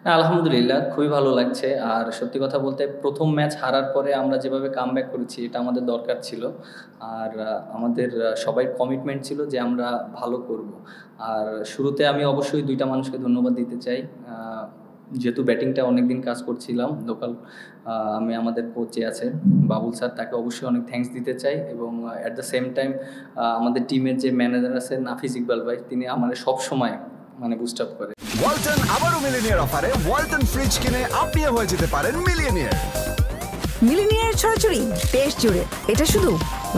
না, আলহামদুলিল্লাহ খুবই ভালো লাগছে। আর সত্যি কথা বলতে ১ম ম্যাচ হারার পরে আমরা যেভাবে কামব্যাক করেছি এটা আমাদের দরকার ছিল। আর আমাদের সবাই কমিটমেন্ট ছিল যে আমরা ভালো করব। আর শুরুতে আমি অবশ্যই ২ টা মানুষকে ধন্যবাদ দিতে চাই। আ যেহেতু ব্যাটিংটা অনেকদিন কাজ করছিলাম লোকাল, আমি আমাদের কোচ যে আছে বাবুল স্যার তাকে অবশ্যই অনেক থ্যাংকস দিতে চাই এবং অ্যাট দ্য সেম টাইম আমাদের টিমের যে ম্যানেজার আছেন নাফিজ ইকবাল ভাই, তিনি আমারে সবসময় মানে বুস্ট আপ করে। ওয়ালটন আবারও মিলিনিয়ার অফারে ওয়ালটন ফ্রিজ কিনে আপনিও হয়ে যেতে পারেন মিলিয়নিয়ার। মিলিনিয়ার ছড়াছড়ি দেশ জুড়ে, এটা শুধু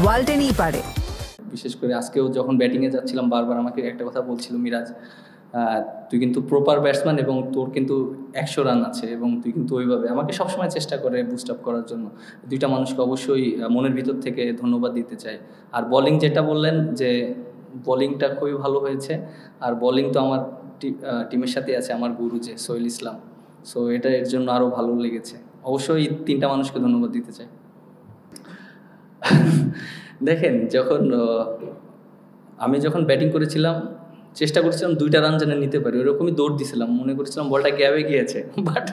ওয়ালটেনই পারে। বিশেষ করে আজকেও যখন ব্যাটিংয়ে যাচ্ছিলাম বারবার আমাকে একটা কথা বলছিল মিরাজ, তুই কিন্তু প্রপার ব্যাটসম্যান এবং তোর কিন্তু ১০০ রান আছে এবং তুই কিন্তু ওইভাবে আমাকে সবসময় চেষ্টা করে বুস্ট আপ করার জন্য। ২টা মানুষকে অবশ্যই মনের ভিতর থেকে ধন্যবাদ দিতে চাই। আর বোলিং যেটা বললেন যে বোলিংটা খুবই ভালো হয়েছে। আর বোলিং তো আমার টিমের সাথে আছে আমার গুরু যে সোহেল ইসলাম, সো এটা এর জন্য আরও ভালো লেগেছে। অবশ্যই ৩টা মানুষকে ধন্যবাদ দিতে চাই। দেখেন, আমি যখন ব্যাটিং করেছিলাম চেষ্টা করছিলাম ২টা রান যেন নিতে পারি, ওরকমই দৌড় দিছিলাম, মনে করছিলাম বলটা গ্যাপে গিয়েছে, বাট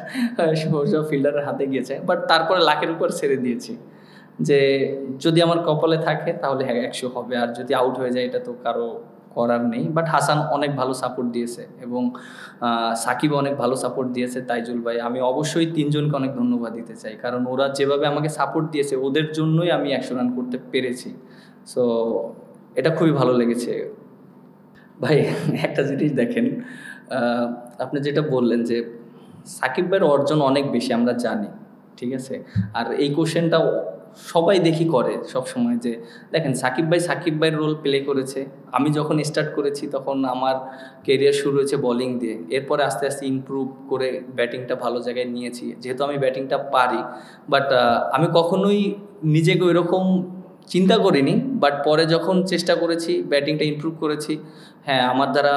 সব ফিল্ডারের হাতে গিয়েছে। বাট তারপরে লাখের উপর ছেড়ে দিয়েছি যে যদি আমার কপালে থাকে তাহলে হ্যাঁ ১০০ হবে, আর যদি আউট হয়ে যায় এটা তো কারো করার নেই। বাট হাসান অনেক ভালো সাপোর্ট দিয়েছে এবং সাকিব অনেক ভালো সাপোর্ট দিয়েছে, তাইজুল ভাই। আমি অবশ্যই ৩ জনকে অনেক ধন্যবাদ দিতে চাই, কারণ ওরা যেভাবে আমাকে সাপোর্ট দিয়েছে ওদের জন্যই আমি ১০০ রান করতে পেরেছি। সো এটা খুবই ভালো লেগেছে। ভাই একটা জিনিস দেখেন, আপনি যেটা বললেন যে সাকিব ভাইয়ের অর্জন অনেক বেশি আমরা জানি, ঠিক আছে। আর এই কোশ্চেনটাও সবাই দেখি করে সব সময় যে দেখেন সাকিব ভাইয়ের রোল প্লে করেছে। আমি যখন স্টার্ট করেছি তখন আমার কেরিয়ার শুরু হয়েছে বোলিং দিয়ে, এরপরে আস্তে আস্তে ইমপ্রুভ করে ব্যাটিংটা ভালো জায়গায় নিয়েছি, যেহেতু আমি ব্যাটিংটা পারি। বাট আমি কখনোই নিজেকে ওইরকম চিন্তা করিনি। বাট পরে যখন চেষ্টা করেছি ব্যাটিংটা ইমপ্রুভ করেছি, হ্যাঁ আমার দ্বারা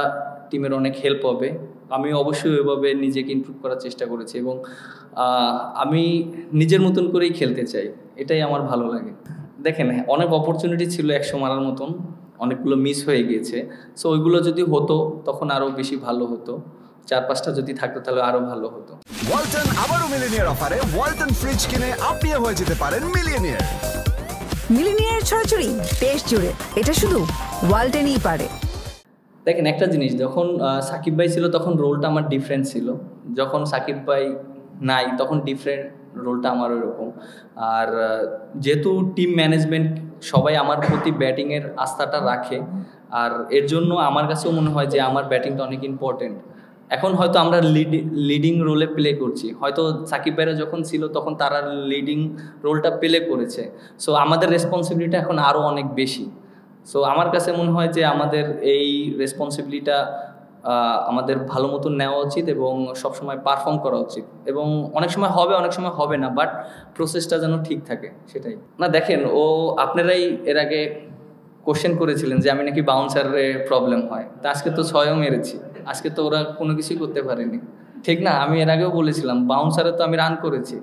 টিমের অনেক হেল্প হবে। আমি অবশ্যই ওইভাবে নিজেকে ইমপ্রুভ করার চেষ্টা করেছি এবং আমি নিজের মতন করেই খেলতে চাই, এটাই আমার ভালো লাগে। দেখেন অনেক অপরচুনিটি ছিল ১০০ মারার মতন, অনেকগুলো মিস হয়ে গিয়েছে। সো ওইগুলো যদি হতো তখন আরও বেশি ভালো হতো, ৪-৫টা যদি থাকতো তাহলে আরও ভালো হতো। ওয়ালটন আবারও মিলিনিয়ার অফারে ওয়ালটন ফ্রিজ কিনে আপনিও হয়ে যেতে পারেন মিলিয়নিয়ার। মিলিনিয়ার ছড়াছড়ি দেশ জুড়ে, এটা শুধু ওয়ালটেনই পারে। দেখেন একটা জিনিস, যখন সাকিব ভাই ছিল তখন রোলটা আমার ডিফারেন্ট ছিল, যখন সাকিব ভাই নাই তখন ডিফারেন্ট রোলটা আমার ওইরকম। আর যেহেতু টিম ম্যানেজমেন্ট সবাই আমার প্রতি ব্যাটিংয়ের আস্থাটা রাখে, আর এর জন্য আমার কাছেও মনে হয় যে আমার ব্যাটিংটা অনেক ইম্পর্টেন্ট। এখন হয়তো আমরা লিডিং রোলে প্লে করছি, হয়তো সাকিব ভাইরা যখন ছিল তখন তারা লিডিং রোলটা প্লে করেছে। সো আমাদের রেসপন্সিবিলিটি এখন আরও অনেক বেশি। সো আমার কাছে মনে হয় যে আমাদের এই রেসপন্সিবিলিটিটা আমাদের ভালো মতো নেওয়া উচিত এবং সবসময় পারফর্ম করা উচিত। এবং অনেক সময় হবে অনেক সময় হবে না, বাট প্রসেসটা যেন ঠিক থাকে সেটাই না। দেখেন আপনারাই এর আগে কোশ্চেন করেছিলেন যে আমি নাকি বাউন্সারে প্রবলেম হয়, তা আজকে তো ৬ও মেরেছি, আজকে তো ওরা কোনো কিছুই করতে পারেনি, ঠিক না? আমি এর আগেও বলেছিলাম বাউন্সারে তো আমি রান করেছি,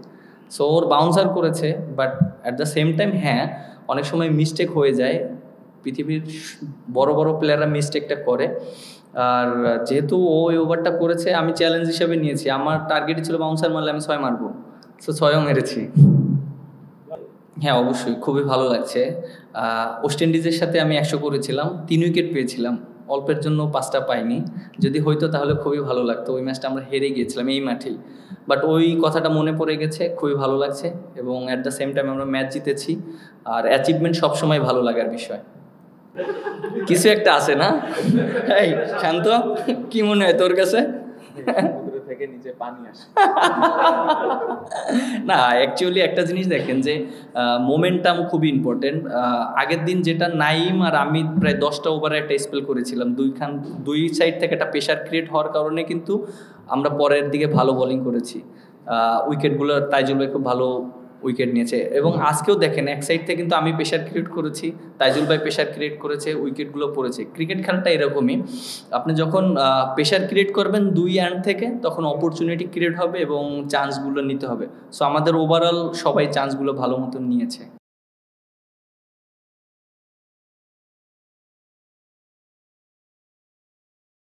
সো ওর বাউন্সার করেছে। But at the same time হ্যাঁ অনেক সময় মিস্টেক হয়ে যায়, পৃথিবীর বড় বড় প্লেয়াররা মিস্টেকটা করে। আর যেহেতু ও ওই ওভারটা করেছে আমি চ্যালেঞ্জ হিসাবে নিয়েছি, আমার টার্গেটই ছিল বাউন্সার মারলে আমি ৬ মারবো, সো ৬ও মেরেছি। হ্যাঁ অবশ্যই খুবই ভালো লাগছে। ওয়েস্ট ইন্ডিজের সাথে আমি ১০০ করেছিলাম, ৩ উইকেট পেয়েছিলাম, অল্পের জন্য 5টা পাইনি। যদি হয়তো তাহলে খুবই ভালো লাগতো। ওই ম্যাচটা আমরা হেরে গিয়েছিলাম এই মাঠেই, বাট ওই কথাটা মনে পড়ে গেছে, খুবই ভালো লাগছে। এবং অ্যাট দ্য সেম টাইম আমরা ম্যাচ জিতেছি, আর অ্যাচিভমেন্ট সবসময় ভালো লাগার বিষয়। কিছু একটা আছে না? এই শান্ত, কি মনে হয় তোর কাছে? থেকে নিচে পানি আসে না, অ্যাকচুয়ালি একটা জিনিস দেখেন যে মোমেন্টাম খুবই ইম্পর্টেন্ট। আগের দিন যেটা নাইম আর আমি প্রায় 10টা ওভারে একটা স্পেল করেছিলাম, দুই সাইড থেকে একটা প্রেশার ক্রিয়েট হওয়ার কারণে কিন্তু আমরা পরের দিকে ভালো বোলিং করেছি। উইকেটগুলো তাইজুল ভাই খুব ভালো উইকেট নিয়েছে। এবং আজকেও দেখেন এক সাইড থেকে কিন্তু আমি প্রেশার ক্রিয়েট করেছি, তাইজুল ভাই প্রেশার ক্রিয়েট করেছে, উইকেটগুলো পড়েছে। ক্রিকেট খেলাটা এরকমই, আপনি যখন প্রেশার ক্রিয়েট করবেন দুই এন্ড থেকে তখন অপরচুনিটি ক্রিয়েট হবে এবং চান্সগুলো নিতে হবে। সো আমাদের ওভারঅল সবাই চান্সগুলো ভালো মতো নিয়েছে।